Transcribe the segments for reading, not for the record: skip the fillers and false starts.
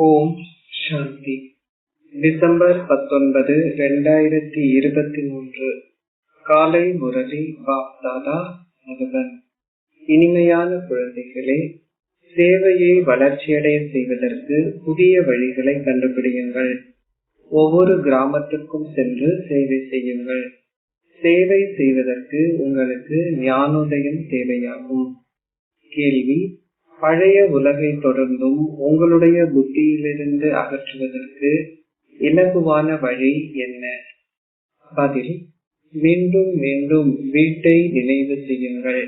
ஓம் சாந்தி. December 19, 2023. காலை முரளி பாப்தாதா மதுபன். இனிமையான குழந்தைகளே, சேவையை வளர்ச்சியடைய செய்வதற்கு புதிய வழிகளை கண்டுபிடியுங்கள். ஒவ்வொரு கிராமத்துக்கும் சென்று சேவை செய்யுங்கள். சேவை செய்வதற்கு உங்களுக்கு ஞானோதயம் தேவையாகும். கேள்வி: பழைய உலகை தொடர்ந்தும் உங்களுடைய புத்தியிலிருந்து அகற்றுவதற்கு இலகுவான வழி என்ன? பதில்: மீண்டும் மீண்டும் வீட்டை நினைவு செய்யுங்கள்.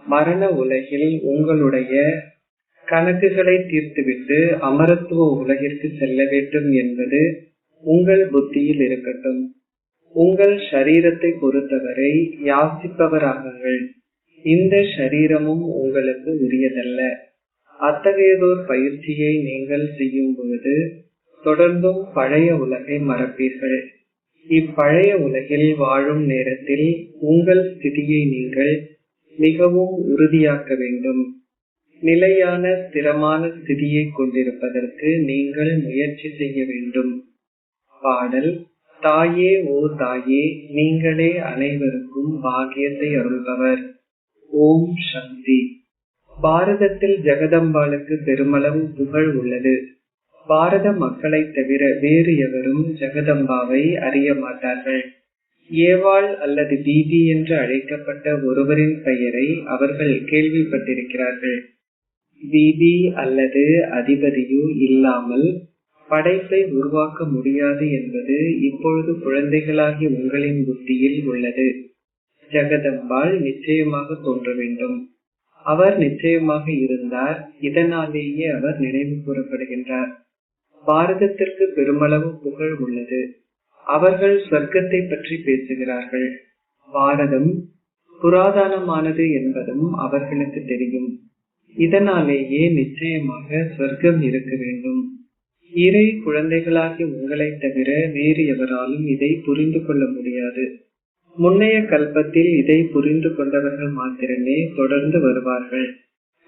மரண உலகில் உங்களுடைய கணக்குகளை தீர்த்துவிட்டு அமரத்துவ உலகிற்கு செல்ல வேண்டும் என்பது உங்கள் புத்தியில் இருக்கட்டும். உங்கள் ஷரீரத்தை பொறுத்தவரை யாசிப்பவராகுங்கள். இந்த ஷரீரமும் உங்களுக்கு உரியதல்ல. அத்தகையதோர் பயிற்சியை நீங்கள் செய்யும் பொழுது தொடர்ந்தும் பழைய உலகை மறப்பீர்கள். இப்பழைய உலகில் வாழும் நேரத்தில் உங்கள் ஸ்திதியை நீங்கள் மிகவும் உறுதியாக்க வேண்டும். நிலையான ஸ்திரமான ஸ்திதியை கொண்டிருப்பதற்கு நீங்கள் முயற்சி செய்ய வேண்டும். பாடல்: தாயே ஓ தாயே, நீங்களே அனைவருக்கும் பாக்கியத்தை அருள்பவர். ஓம் சாந்தி. பாரதத்தில் ஜெகதம்பாளுக்கு பெருமளவு புகழ் உள்ளது. பாரத மக்களை தவிர வேறு எவரும் ஜெகதம்பாவை அறிய மாட்டார்கள். ஏவாள் அல்லது பிபி என்று அழைக்கப்பட்ட ஒருவரின் பெயரை அவர்கள் கேள்விப்பட்டிருக்கிறார்கள். பிபி அல்லது அதிபதியோ இல்லாமல் படைப்பை உருவாக்க முடியாது என்பது இப்பொழுது குழந்தைகளாகிய உங்களின் புத்தியில் உள்ளது. ஜெகதம்பாள் நிச்சயமாக தோன்ற வேண்டும். அவர் நிச்சயமாக இருந்தார். இதனாலேயே அவர் நினைவு கூறப்படுகின்றார். பாரதத்திற்கு பெருமளவு புகழ் உள்ளது. அவர்கள் சொர்க்கத்தை பற்றி பேசுகிறார்கள். பாரதம் புராதனமானது என்பதும் அவர்களுக்கு தெரியும். இதனாலேயே நிச்சயமாக சொர்க்கம் இருக்க வேண்டும். இறை குழந்தைகளாகிய உங்களை தவிர வேறு எவராலும் இதை புரிந்து கொள்ள முடியாது. முன்னைய கல்பத்தில் இதை புரிந்து கொண்டவர்கள் மாத்திரமே தொடர்ந்து வருவார்கள்.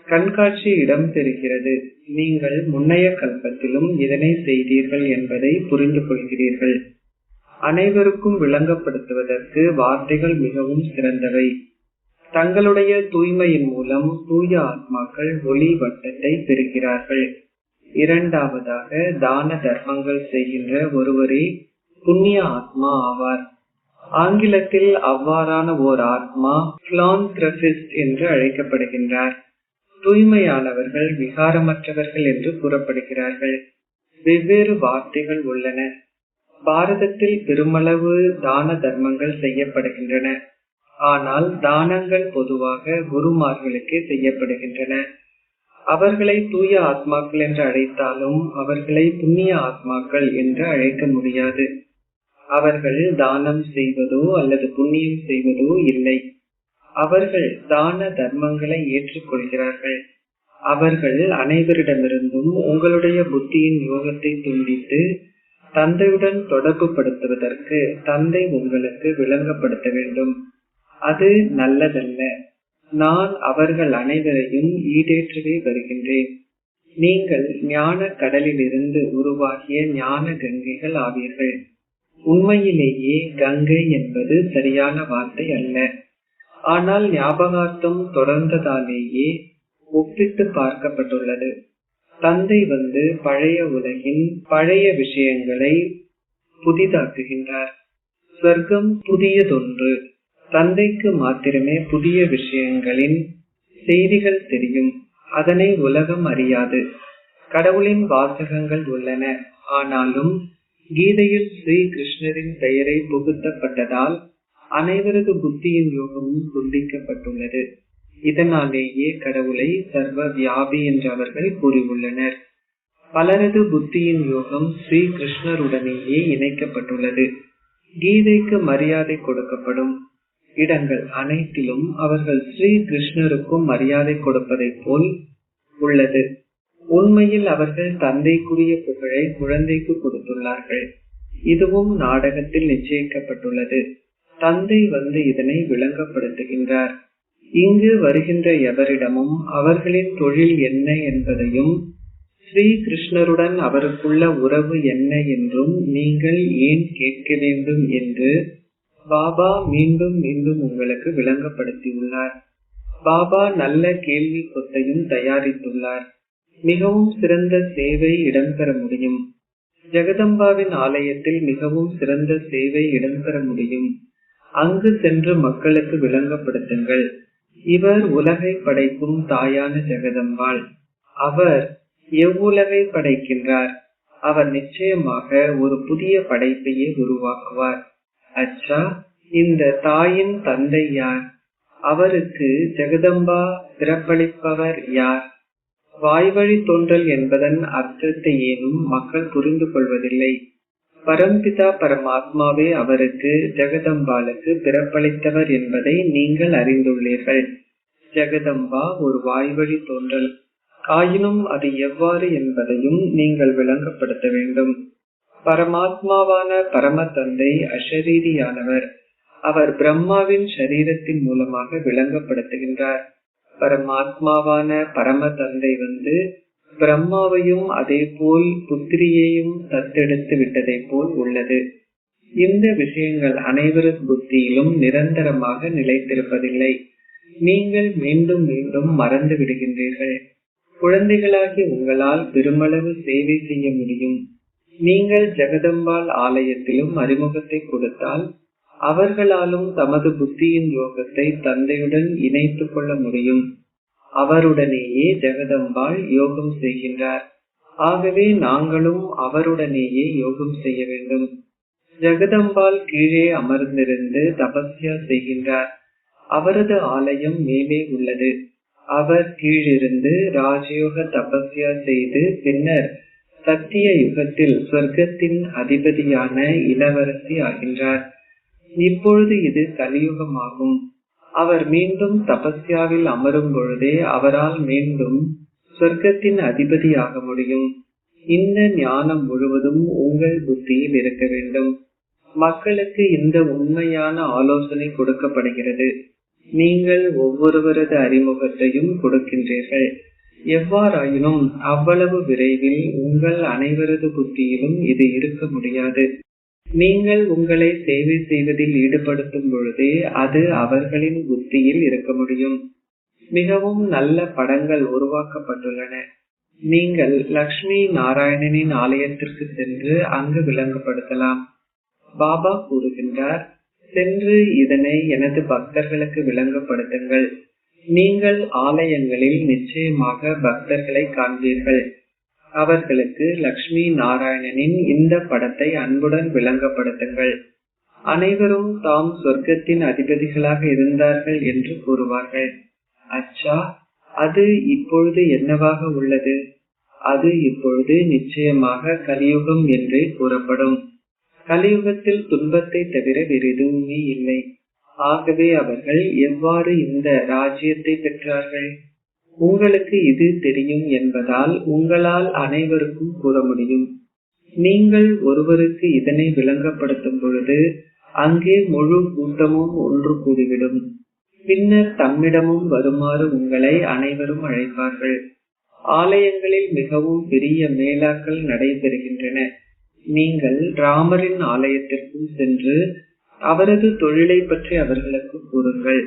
கண்காட்சி இடம் பெறுகிறது. நீங்கள் முன்னைய கல்பத்திலும் இதனை செய்தீர்கள் என்பதை புரிந்து கொள்கிறீர்கள். அனைவருக்கும் விளங்கப்படுத்துவதற்கு வார்த்தைகள் மிகவும் சிறந்தவை. தங்களுடைய தூய்மையின் மூலம் தூய ஆத்மாக்கள் ஒளி வட்டத்தை பெறுகிறார்கள். இரண்டாவதாக, தான தர்மங்கள் செய்கின்ற ஒருவரே புண்ணிய ஆத்மா ஆவார். ஆங்கிலத்தில் அவ்வாறான ஓர் ஆத்மா பிலாந்திரபிஸ்ட் என்று அழைக்கப்படுகின்றார். தூய்மையானவர்கள் விகாரமற்றவர்கள் என்று கூறப்படுகிறார்கள். வெவ்வேறு வார்த்தைகள் உள்ளன. பாரதத்தில் பெருமளவு தான தர்மங்கள் செய்யப்படுகின்றன. ஆனால் தானங்கள் பொதுவாக குருமார்களுக்கே செய்யப்படுகின்றன. அவர்களை தூய ஆத்மாக்கள் என்று அழைத்தாலும் அவர்களை புண்ணிய ஆத்மாக்கள் என்று அழைக்க முடியாது. அவர்கள் தானம் செய்வதோ அல்லது புண்ணியம் செய்வதோ இல்லை. அவர்கள் தான தர்மங்களை ஏற்றுக்கொள்கிறார்கள். அவர்கள் அனைவரிடமிருந்தும் உங்களுடைய புத்தியின் யோகத்தை துண்டித்து தந்தையுடன் தொடர்பு படுத்துவதற்கு தந்தை உங்களுக்கு விளங்கப்படுத்த வேண்டும். அது நல்லதல்ல. நான் அவர்கள் அனைவரையும் ஈடேற்றவே வருகின்றேன். நீங்கள் ஞான கடலிலிருந்து உருவாகிய ஞான கங்கைகள் ஆவீர்கள். உண்மையிலேயே கங்கை என்பது சரியான வார்த்தை அல்ல. ஆனால் ஞாபகார்த்தம் தொடர்ந்ததாலேயே ஒப்பிட்டு பார்க்கப்பட்டுள்ளது. தந்தை வந்து பழைய உலகின் பழைய விஷயங்களை புதிதாக்குகின்றார். சொர்க்கம் புதியதொன்று. தந்தைக்கு மாத்திரமே புதிய விஷயங்களின் செய்திகள் தெரியும். அதனை உலகம் அறியாது. கடவுளின் வாசகங்கள் உள்ளன. ஆனாலும் கீதையில் ஸ்ரீ கிருஷ்ணரின் பெயரை புகுத்தப்பட்டதால் அனைவரது புத்தியின் யோகமும் துண்டிக்கப்பட்டுள்ளது. இதனாலேயே கடவுளை சர்வ வியாபி என்று அவர்கள் கூறியுள்ளனர். பலரது புத்தியின் யோகம் ஸ்ரீ கிருஷ்ணருடனேயே இணைக்கப்பட்டுள்ளது. கீதைக்கு மரியாதை கொடுக்கப்படும் இடங்கள் அனைத்திலும் அவர்கள் ஸ்ரீ கிருஷ்ணருக்கும் மரியாதை கொடுப்பதை போல் உள்ளது. உண்மையில் அவர்கள் தந்தைக்குரிய புகழை குழந்தைக்கு கொடுத்துள்ளார்கள். இதுவும் நாடகத்தில் நிச்சயிக்கப்பட்டுள்ளது. தந்தை வந்து இதனை விளங்கப்படுத்துகின்றார். இங்கு வருகின்ற எவரிடமும் அவர்களின் தொழில் என்ன என்பதையும் ஸ்ரீ கிருஷ்ணருடன் அவருக்குள்ள உறவு என்ன என்றும் நீங்கள் ஏன் கேட்க வேண்டும் என்று பாபா மீண்டும் மீண்டும் உங்களுக்கு விளங்கப்படுத்தியுள்ளார். பாபா நல்ல கேள்வி கொத்தையும் தயாரித்துள்ளார். மிகவும் சிறந்த சேவை இடம்பெற முடியும். ஜெகதம்பாவின் ஆலயத்தில் மிகவும் சிறந்த சேவை இடம்பெற முடியும். அங்கு சென்று மக்களுக்கு விளங்கப்படுத்துங்கள். இவர் உலகை படைக்கும் தாயான ஜெகதம்பாள். அவர் எவ்வுலகை படைக்கின்றார்? அவர் நிச்சயமாக ஒரு புதிய படைப்பையே உருவாக்குவார். அச்சா, இந்த தாயின் தந்தை யார்? அவருக்கு ஜெகதம்பா பிறப்பளிப்பவர் யார்? வாய்வழி தோன்றல் என்பதன் அர்த்தத்தை ஏனும் மக்கள் புரிந்து கொள்வதில்லை. பரம்பிதா பரமாத்மாவே அவருக்கு ஜெகதம்பாளுக்கு பிறப்பளித்தவர் என்பதை நீங்கள் அறிந்துள்ளீர்கள். ஜெகதம்பா ஒரு வாய்வழி தோன்றல். ஆயினும் அது எவ்வாறு என்பதையும் நீங்கள் விளங்கப்படுத்த வேண்டும். பரமாத்மாவான பரம தந்தை அஷரீரியானவர். அவர் பிரம்மாவின் சரீரத்தின் மூலமாக விளங்கப்படுத்துகின்றார். பரமாத்மாவான பரம தந்தை பிரம்மாவையும் அதே போல் புத்திரியையும் தத்தெடுத்து விட்டதை போல் உள்ளது. இந்த விஷயங்கள் அனைவரது புத்தியிலும் நிரந்தரமாக நிலைத்திருப்பதில்லை. நீங்கள் மீண்டும் மீண்டும் மறந்து விடுகின்றீர்கள். குழந்தைகளாகி உங்களால் பெருமளவு சேவை செய்ய முடியும். நீங்கள் ஜெகதம்பாள் ஆலயத்திலும் அறிமுகத்தை கொடுத்தால் அவர்களாலும் தமது புத்தியின் யோகத்தை தந்தையுடன் இணைத்துக் கொள்ள முடியும். அவருடனேயே ஜெகதம்பாள் யோகம் செய்கின்றார். ஆகவே நாங்களும் அவருடனேயே யோகம் செய்ய வேண்டும். ஜெகதம்பாள் கீழே அமர்ந்திருந்து தபஸ்யா செய்கின்றார். அவரது ஆலயம் மேலே உள்ளது. அவர் கீழிருந்து ராஜயோக தபஸ்யா செய்து பின்னர் சத்திய யுகத்தில் சொர்க்கத்தின் அதிபதியான இளவரசி ஆகின்றார். இப்பொழுது இது கலியுகமாகும். அவர் மீண்டும் தபஸ்யாவில் அமரும் பொழுதே அவரால் மீண்டும் சொர்க்கத்தின் அதிபதியாக முடியும். இந்த ஞானம் முழுவதும் உங்கள் புத்தியில் இருக்க வேண்டும். மக்களுக்கு இந்த உண்மையான ஆலோசனை கொடுக்கப்படுகிறது. நீங்கள் ஒவ்வொருவரது அறிமுகத்தையும் கொடுக்கின்றீர்கள். எவ்வாறாயினும் அவ்வளவு விரைவில் உங்கள் அனைவரது புத்தியிலும் இது இருக்க முடியாது. நீங்கள் உங்களை சேவை செய்வதில் ஈடுபடுத்தும் பொழுதே அது அவர்களின் புத்தியில் இருக்க முடியும். மிகவும் நல்ல படங்கள் உருவாக்கப்பட்டுள்ளன. நீங்கள் லக்ஷ்மி நாராயணனின் ஆலயத்திற்கு சென்று அங்கு விளங்கப்படுத்தலாம். பாபா கூறுகின்றார், சென்று இதனை எனது பக்தர்களுக்கு விளங்கப்படுத்துங்கள். நீங்கள் ஆலயங்களில் நிச்சயமாக பக்தர்களை காண்பீர்கள். அவர்களுக்கு லக்ஷ்மி நாராயணனின் இந்த படத்தை அன்புடன் விளங்கப்படுத்துங்கள். அனைவரும் தாம் சொர்க்கத்தின் அதிபதிகளாக இருந்தார்கள் என்று கூறுவார்கள். அச்சா, அது இப்பொழுது என்னவாக உள்ளது? அது இப்பொழுது நிச்சயமாக கலியுகம் என்றே கூறப்படும். கலியுகத்தில் துன்பத்தை தவிர வேறு எதுவுமே இல்லை. ஆகவே அவர்கள் எவ்வாறு இந்த ராஜ்யத்தை பெற்றார்கள்? உங்களுக்கு இது தெரியும் என்பதால் உங்களால் அனைவருக்கும் கூற முடியும். நீங்கள் ஒருவருக்கு இதனை விளங்கப்படுத்தும் பொழுது அங்கே முழு கூட்டமும் ஒன்று கூடிவிடும். பின்னர் தம்மிடமும் வருமாறு உங்களை அனைவரும் அழைப்பார்கள். ஆலயங்களில் மிகவும் பெரிய மேளாக்கள் நடைபெறுகின்றன. நீங்கள் ராமரின் ஆலயத்திற்கும் சென்று அவரது தொழிலை பற்றி அவர்களுக்கு கூறுங்கள்.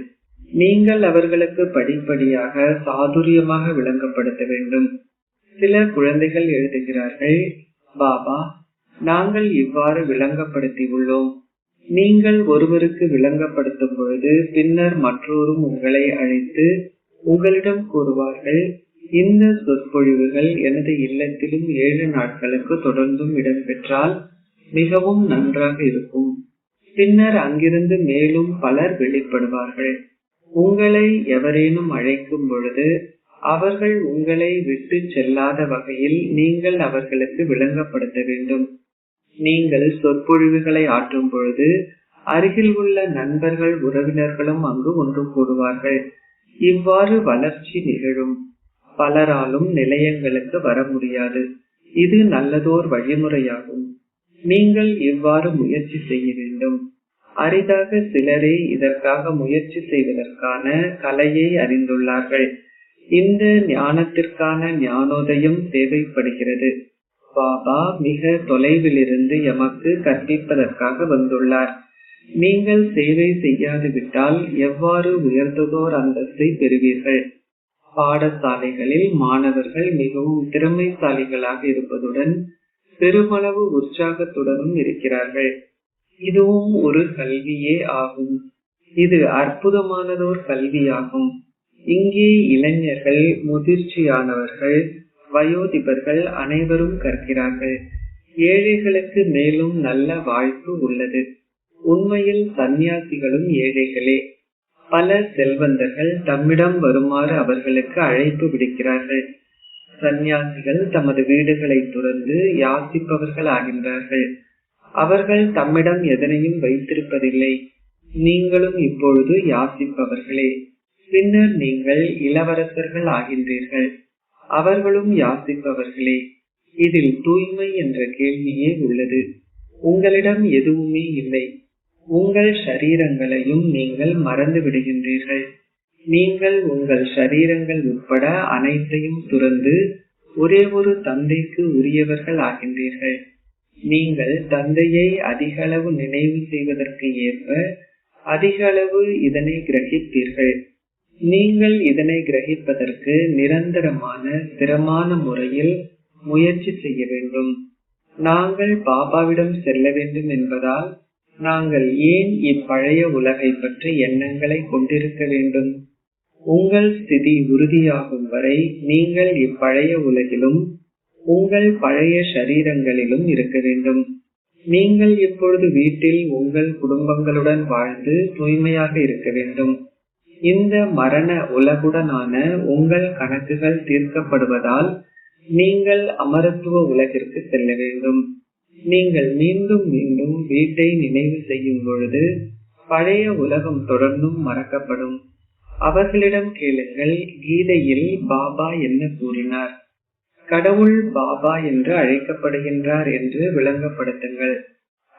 நீங்கள் அவர்களுக்கு படிப்படியாக சாதுரியமாக விளங்கப்படுத்த வேண்டும். சில குழந்தைகள் எழுதுகிறார்கள், பாபா, நாங்கள் இவ்வாறு விளங்கப்படுத்தி உள்ளோம். நீங்கள் ஒருவருக்கு விளங்கப்படுத்தும் பொழுது பின்னர் மற்றோரும் உங்களை அழைத்து உங்களிடம் கூறுவார்கள், இந்த சொற்பொழிவுகள் எனது இல்லத்திலும் 7 நாட்களுக்கு தொடர்ந்தும் இடம்பெற்றால் மிகவும் நன்றாக இருக்கும். பின்னர் அங்கிருந்து மேலும் பலர் வெளிப்படுவார்கள். உங்களை எவரேனும் அழைக்கும் பொழுது அவர்கள் உங்களை விட்டு செல்லாத வகையில் நீங்கள் அவர்களுக்கு விளங்கப்படுத்த வேண்டும். நீங்கள் சொற்பொழிவுகளை ஆற்றும் பொழுது அருகில் உள்ள நண்பர்கள் உறவினர்களும் அங்கு ஒன்று கூடுவார்கள். இவ்வாறு வளர்ச்சி நிகழும். பலராலும் நிலையங்களுக்கு வர முடியாது. இது நல்லதோர் வழிமுறையாகும். நீங்கள் இவ்வாறு முயற்சி செய்ய வேண்டும். அரிதாக சிலரே இதற்காக முயற்சி செய்வதற்கான கலையை அறிந்துள்ளார்கள். இந்த ஞானத்திற்கான ஞானோதயம் தேவைப்படுகிறது. பாபா மிக தொலைவிலிருந்து எமக்கு கற்பிப்பதற்காக வந்துள்ளார். நீங்கள் சேவை செய்யாது விட்டால் எவ்வாறு உயர்ந்ததோர் அந்தஸ்தை பெறுவீர்கள்? பாடசாலைகளில் மாணவர்கள் மிகவும் திறமைசாலிகளாக இருப்பதுடன் பெருமளவு உற்சாகத்துடனும் இருக்கிறார்கள். இதுவும் ஒரு கல்வியே ஆகும். இது அற்புதமானதோர் கல்வியாகும். இங்கே இளைஞர்கள், முதிர்ச்சியானவர்கள், வயோதிபர்கள் அனைவரும் கற்கிறார்கள். ஏழைகளுக்கு மேலும் நல்ல வாய்ப்பு உள்ளது. உண்மையில் சந்நியாசிகளும் ஏழைகளே. பல செல்வந்தர்கள் தம்மிடம் வருமாறு அவர்களுக்கு அழைப்பு விடுக்கிறார்கள். சந்நியாசிகள் தமது வீடுகளை துறந்து யாசிப்பவர்கள் ஆகின்றார்கள். அவர்கள் தம்மிடம் எதனையும் வைத்திருப்பதில்லை. நீங்களும் இப்பொழுது யாசிப்பவர்களே. பின்னர் நீங்கள் இளவரசர்கள் ஆகின்றீர்கள். அவர்களும் யாசிப்பவர்களே. இதில் தூய்மை என்ற கேள்வியே உள்ளது. உங்களிடம் எதுவுமே இல்லை. உங்கள் ஷரீரங்களையும் நீங்கள் மறந்து விடுகின்றீர்கள். நீங்கள் உங்கள் ஷரீரங்கள் உட்பட அனைத்தையும் துறந்து ஒரே ஒரு தந்தைக்கு உரியவர்கள் ஆகின்றீர்கள். நீங்கள் தந்தையை அதிக அளவு நினைவு செய்வதற்கு ஏற்ப அதிக அளவு இதனை கிரகிப்பீர்கள். நீங்கள் இதனை கிரகிப்பதற்கு நிரந்தரமான ஸ்திரமான முறையில் முயற்சி செய்ய வேண்டும். நாங்கள் பாபாவிடம் செல்ல வேண்டும் என்பதால் நாங்கள் ஏன் இப்பழைய உலகை பற்றி எண்ணங்களை கொண்டிருக்க வேண்டும்? உங்கள் ஸ்திதி உறுதியாகும் வரை நீங்கள் இப்பழைய உலகிலும் உங்கள் பழைய ஷரீரங்களிலும் இருக்க வேண்டும். நீங்கள் இப்பொழுது வீட்டில் உங்கள் குடும்பங்களுடன் வாழ்ந்து தூய்மையாக இருக்க வேண்டும். இந்த மரண உலகுடனான உங்கள் கணக்குகள் தீர்க்கப்படுவதால் நீங்கள் அமரத்துவ உலகிற்கு செல்ல வேண்டும். நீங்கள் மீண்டும் மீண்டும் வீட்டை நினைவு செய்யும் பொழுது பழைய உலகம் தொடர்ந்தும் மறக்கப்படும். அவர்களிடம் கேளுங்கள், கீதையில் பாபா என்ன கூறினார்? கடவுள் பாபா என்று அழைக்கப்படுகின்றார் என்று விளங்கப்படுத்துங்கள்.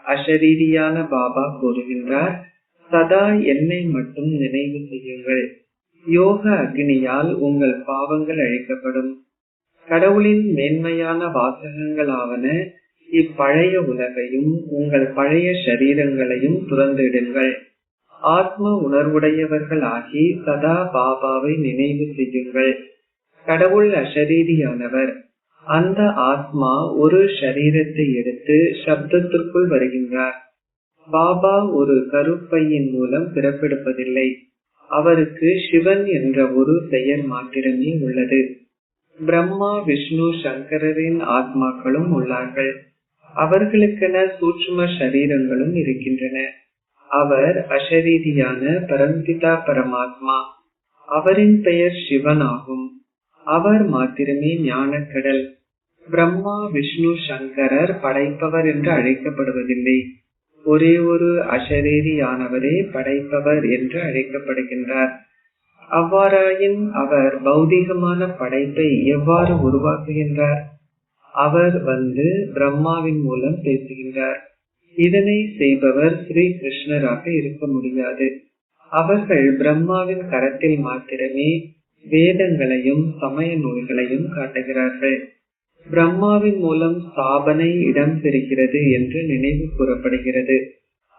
அஷரீரியான பாபா கூறுகின்றார், சதா என்னை மட்டும் நினைவு செய்யுங்கள். யோக அக்னியால் உங்கள் பாவங்கள் அழிக்கப்படும். கடவுளின் மேன்மையான வாசகங்களாவன, இப்பழைய உலகையும் உங்கள் பழைய ஷரீரங்களையும் துறந்திடுங்கள். ஆத்ம உணர்வுடையவர்கள் ஆகி சதா பாபாவை நினைவு செய்யுங்கள். கடவுள் அஷரீரியானவர். அந்த ஆத்மா ஒரு ஷரீரத்தை எடுத்து சப்தத்திற்குள் வருகின்றார். பாபா ஒரு கருப்பையின் மூலம் பிறப்பெடுப்பதில்லை. அவருக்கு சிவன் என்ற ஒரு பெயர் மாத்திரமே உள்ளது. பிரம்மா, விஷ்ணு, சங்கரரின் ஆத்மாக்களும் உள்ளார்கள். அவர்களுக்கென சூட்சும ஷரீரங்களும் இருக்கின்றன. அவர் அஷரீரியான பரம்பிதா பரமாத்மா. அவரின் பெயர் சிவன் ஆகும். அவர் மாத்திரமே ஞானக்கடல். பிரம்மா, விஷ்ணு, சங்கரர் படைப்பவர் என்று அழைக்கப்படுவதில்லை. ஒரே ஒரு அஷரீரியானவரே படைப்பவர் என்று அழைக்கப்படுகின்றார். அவ்வாறாயின் அவர் பௌதிகமான படைப்பை எவ்வாறு உருவாக்குகின்றார்? அவர் வந்து பிரம்மாவின் மூலம் பேசுகின்றார். இதனை செய்பவர் ஸ்ரீ கிருஷ்ணராக இருக்க முடியாது. அவர்கள் பிரம்மாவின் கரத்தில் மாத்திரமே வேதங்களையும் சமய நூல்களையும் காட்டுகிறார்கள். பிரம்மாவின் மூலம் ஸ்தாபனை இடம் பெறுகிறது என்று நினைவு கூறப்படுகிறது.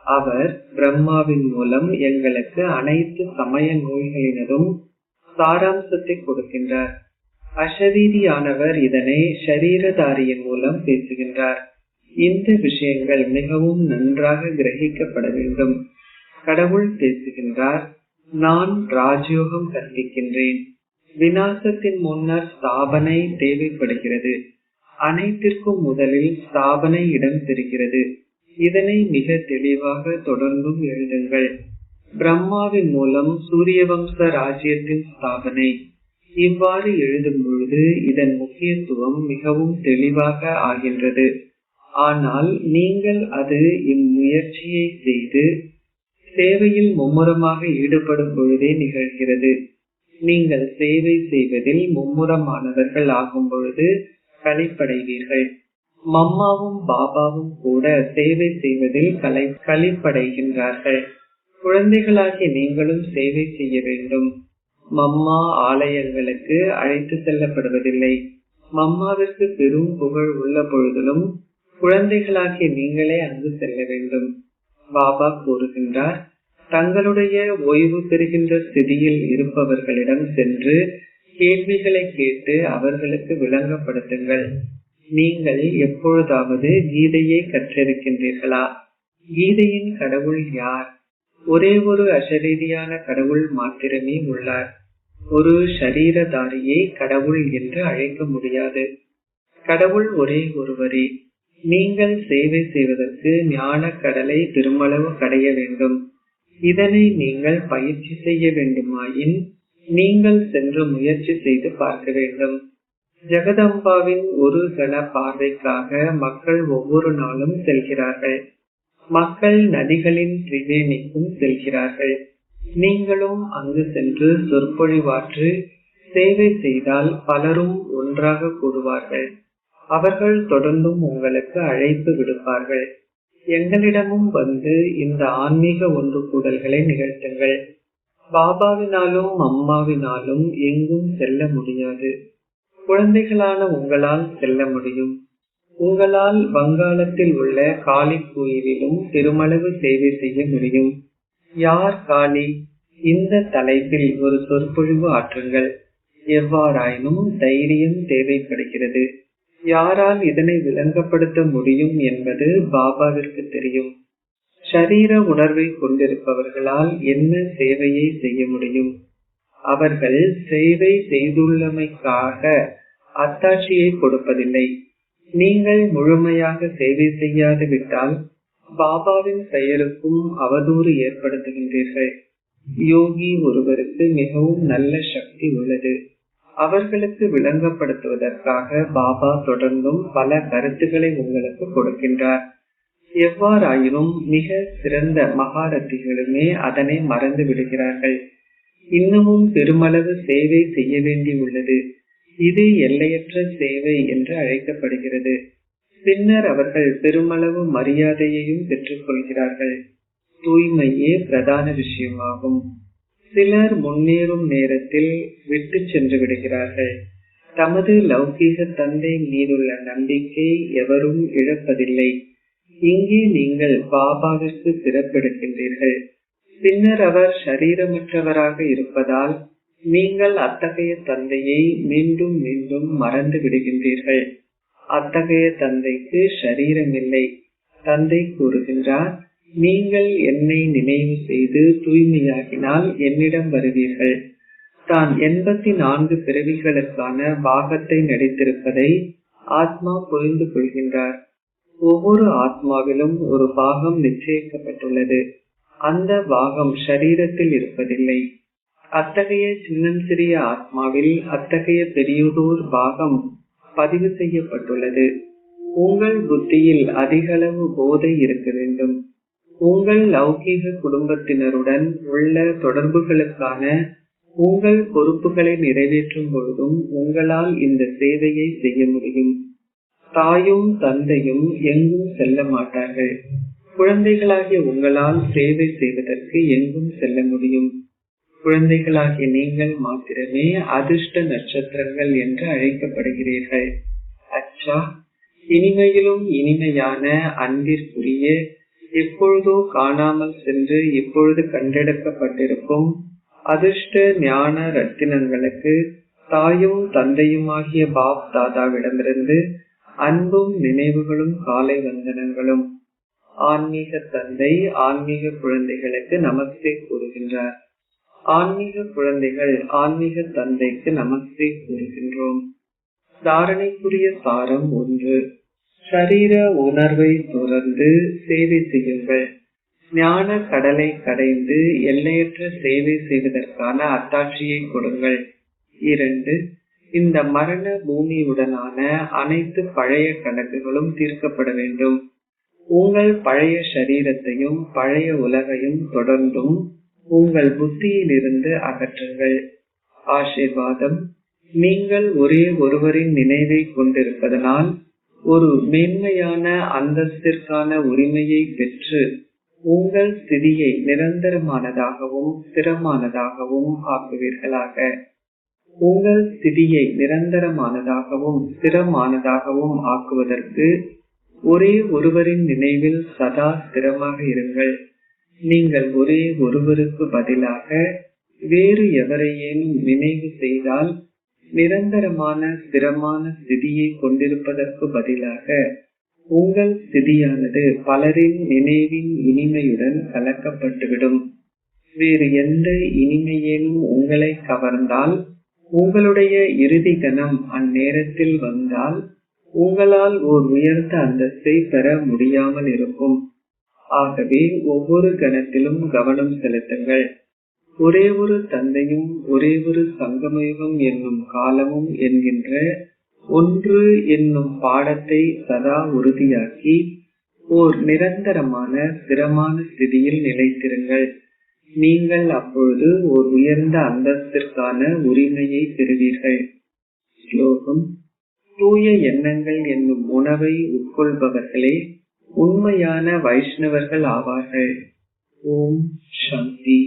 அவர் பிரம்மாவின் மூலம் எங்களுக்கு அனைத்து சமய நூல்களினதும் சாராம்சத்தை கொடுக்கின்றார். அஷரீரியானவர் இதனை ஷரீரதாரியின் மூலம் பேசுகின்றார். இந்த விஷயங்கள் மிகவும் நன்றாக கிரகிக்கப்பட வேண்டும். கடவுள் பேசுகின்றார், நான் ராஜயோகம் கற்பிக்கின்றேன். விநாசத்தின் முன்னர் ஸ்தாபனை தேவைப்படுகிறது. அனைத்திற்கும் முதலில் ஸ்தாபனை இடம் பெறுகிறது. இதனை மிக தெளிவாக தொடர்ந்தும் எழுதுங்கள். பிரம்மாவின் மூலம் சூரிய வம்ச ராஜ்யத்தின் ஸ்தாபனை. இவ்வாறு எழுதும் பொழுது இதன் முக்கியத்துவம் மிகவும் தெளிவாக ஆகின்றது. ஆனால் நீங்கள் அது இம்முயற்சியை செய்து சேவையில் மும்முரமாக ஈடுபடும் பொழுதே நிகழ்கிறது. நீங்கள் சேவை செய்வதில் மும்முரமானவர்கள் ஆகும் பொழுது களிப்படைவீர்கள். மம்மாவும் பாபாவும் கூட சேவை செய்வதில் களிப்படைகின்றார்கள். குழந்தைகளாகிய நீங்களும் சேவை செய்ய வேண்டும். மம்மா ஆலயங்களுக்கு அழைத்து செல்லப்படுவதில்லை. மம்மாவிற்கு பெரும் புகழ் உள்ள பொழுதிலும் குழந்தைகளாகிய நீங்களே அங்கு செல்ல வேண்டும். பாபா கூறுகின்றார், தங்களுடைய ஓய்வு பெறுகின்ற ஸ்திதியில் இருப்பவர்களிடம் சென்று கேள்விகளை கேட்டு அவர்களுக்கு விளங்கப்படுத்துங்கள். நீங்கள் எப்பொழுதாவது கீதையை கற்றிருக்கின்றீர்களா? கீதையின் கடவுள் யார்? ஒரே ஒரு அசரீரியான கடவுள் மாத்திரமே உள்ளார். ஒரு ஷரீரதாரியை கடவுள் என்று அழைக்க முடியாது. கடவுள் ஒரே ஒருவரே. நீங்கள் சேவை செய்வதற்கு ஞான கடலை பெருமளவு கடைய வேண்டும். இதனை நீங்கள் பயிற்சி செய்ய வேண்டுமாயின் நீங்கள் சென்று முயற்சி செய்து பார்க்க வேண்டும். ஜெகதம்பாவின் ஒரு கண பார்வைக்காக மக்கள் ஒவ்வொரு நாளும் செல்கிறார்கள். மக்கள் நதிகளின் திரிவேணிக்கும் செல்கிறார்கள். நீங்களும் அங்கு சென்று சொற்பொழிவாற்று சேவை செய்தால் பலரும் ஒன்றாக கூடுவார்கள். அவர்கள் தொடர்ந்தும் உங்களுக்கு அழைப்பு விடுப்பார்கள். எங்களிடமும் வந்து இந்த ஆன்மீக ஒன்று கூடல்களை நிகழ்த்துங்கள். பாபாவினாலும் அம்மாவினாலும் எங்கும் செல்ல முடியாது. குழந்தைகளான உங்களால் செல்ல முடியும். உங்களால் வங்காளத்தில் உள்ள காளி கோயிலிலும் பெருமளவு சேவை செய்ய முடியும். யார் காளி? இந்த தலைப்பில் ஒரு சொற்பொழிவு ஆற்றுங்கள். எவ்வாறாயினும் தைரியம் தேவைப்படுகிறது. யாரால் இதனை விளங்கப்படுத்த முடியும் என்பது பாபாவிற்கு தெரியும். ஷரீர உணர்வை கொண்டிருப்பவர்களால் என்ன சேவையை செய்ய முடியும்? அவர்கள் சேவை செய்துள்ளமைக்காக அத்தாட்சியை கொடுப்பதில்லை. நீங்கள் முழுமையாக சேவை செய்யாது விட்டால் பாபாவின் பெயருக்கும் அவதூறு ஏற்படுத்துகின்றீர்கள். யோகி ஒருவருக்கு மிகவும் நல்ல சக்தி உள்ளது. அவர்களுக்கு விளங்கப்படுத்துவதற்காக பாபா தொடர்ந்தும் பல கருத்துக்களை உங்களுக்கு கொடுக்கின்றார். எவ்வாறாயினும் மிக சிறந்த மகாரத்திகளுமே அதனை மறந்து விடுகிறார்கள். இன்னமும் பெருமளவு சேவை செய்ய வேண்டி உள்ளது. இது எல்லையற்ற சேவை என்று அழைக்கப்படுகிறது. பின்னர் அவர்கள் பெருமளவு மரியாதையையும் பெற்றுக் கொள்கிறார்கள். தூய்மையே பிரதான விஷயமாகும். சிலர் முன்னேறும் நேரத்தில் விட்டு சென்று விடுகிறார்கள். தமது லௌகீக தந்தை மீதுள்ள நம்பிக்கை எவரும் இழப்பதில்லை. இங்கே நீங்கள் பாபாவிற்கு பிறப்பெடுக்கின்றீர்கள். பின்னர் அவர் ஷரீரமற்றவராக இருப்பதால் நீங்கள் அத்தகைய தந்தையை மீண்டும் மீண்டும் மறந்து விடுகின்றீர்கள். அத்தகைய தந்தைக்கு ஷரீரமில்லை. தந்தை கூறுகின்றார், நீங்கள் என்னை நினைவு செய்து தூய்மையாகினால் என்னிடம் வருவீர்கள். தான் 84 பிறவிகளுக்கான பாகத்தை நடித்திருப்பதை ஆத்மா புரிந்து கொள்கின்றார். ஒவ்வொரு ஆத்மாவிலும் ஒரு பாகம் நிச்சயிக்கப்பட்டுள்ளது. அந்த பாகம் ஷரீரத்தில் இருப்பதில்லை. அத்தகைய சின்னஞ்சிறிய ஆத்மாவில் அத்தகைய பெரியதோர் பாகம் பதிவு செய்யப்பட்டுள்ளது. உங்கள் புத்தியில் அதிகளவு போதை இருக்க வேண்டும். உங்கள் லௌகீக குடும்பத்தினருடன் உள்ள தொடர்புகளுக்கான உங்கள் பொறுப்புகளை நிறைவேற்றும் பொழுதும் உங்களால் இந்த சேவையை செய்ய முடியும். தாயும் தந்தையும் எங்கும் செல்ல மாட்டார்கள். குழந்தைகளாகிய உங்களால் சேவை செய்வதற்கு எங்கும் செல்ல முடியும். குழந்தைகளாகிய நீங்கள் மாத்திரமே அதிர்ஷ்ட நட்சத்திரங்கள் என்று அழைக்கப்படுகிறீர்கள். அச்சா, இனிமையிலும் இனிமையான அன்பிற்குரிய, எப்பொழுதோ காணாமல் சென்று இப்பொழுது கண்டெடுக்கப்பட்டிருக்கும் அதிர்ஷ்ட ஞான ரத்தினங்களுக்கு தாயும் தந்தையுமாகிய பாப் தாதாவிடமிருந்து அன்பும் நினைவுகளும் காலை வந்தனங்களும். ஆன்மீக தந்தை ஆன்மீக குழந்தைகளுக்கு நமஸ்தே கூறுகின்றார். ஆன்மீக குழந்தைகள் ஆன்மீக தந்தைக்கு நமஸ்தே கூறுகின்றோம். தாரணைக்குரிய சாரம் 1. ஷரீர உணர்வை துறந்து சேவை செய்யுங்கள். ஞான கடலை கடைந்து எல்லையற்ற சேவை செய்வதற்கான அத்தாட்சியை கொடுங்கள். 2. இந்த மரண பூமியுடனான அனைத்து பழைய கணக்குகளும் தீர்க்கப்பட வேண்டும். உங்கள் பழைய ஷரீரத்தையும் பழைய உலகையும் தொடர்ந்தும் உங்கள் புத்தியிலிருந்து அகற்றுங்கள். ஆசீர்வாதம். நீங்கள் ஒரே ஒருவரின் நினைவை கொண்டிருப்பதனால் ஒரு மேன்மையான அந்தஸ்திற்கான உரிமையை பெற்று உங்கள் ஸ்திதியை நிரந்தரமானதாகவும் ஸ்திரமானதாகவும் ஆக்குவீர்களாக. உங்கள் ஸ்திதியை நிரந்தரமானதாகவும் ஸ்திரமானதாகவும் ஆக்குவதற்கு ஒரே ஒருவரின் நினைவில் சதா ஸ்திரமாக இருங்கள். நீங்கள் ஒரே ஒருவருக்கு பதிலாக வேறு எவரையேனும் நினைவு செய்தால் நிரந்தரமான ஸ்திரமான ஸ்திதியை கொண்டிருப்பதற்கு பதிலாக உங்கள் ஸ்திதியானது பலரின் நினைவின் இனிமையுடன் கலக்கப்பட்டுவிடும். வேறு எந்த இனிமையேனும் உங்களை கவர்ந்தால் உங்களுடைய இறுதி கணம் அந்நேரத்தில் வந்தால் உங்களால் ஓர் உயர்ந்த அந்தஸ்தை பெற முடியாமல் இருக்கும். ஆகவே ஒவ்வொரு கணத்திலும் கவனம் செலுத்துங்கள். ஒரே ஒரு தந்தையும் ஒரே ஒரு சங்கமயுகம் என்னும் காலமும் என்கின்ற ஒன்று என்னும் பாடத்தை சதா உறுதியாக்கி ஓர் நிரந்தரமான ஸ்திரமான ஸ்திதியில் நிலைத்திருங்கள். நீங்கள் அப்பொழுது ஓர் உயர்ந்த அந்தஸ்திற்கான உரிமையை பெறுவீர்கள். ஸ்லோகம்: தூய எண்ணங்கள் என்னும் உணவை உட்கொள்பவர்களே உண்மையான வைஷ்ணவர்கள் ஆவார்கள். ஓம் சாந்தி.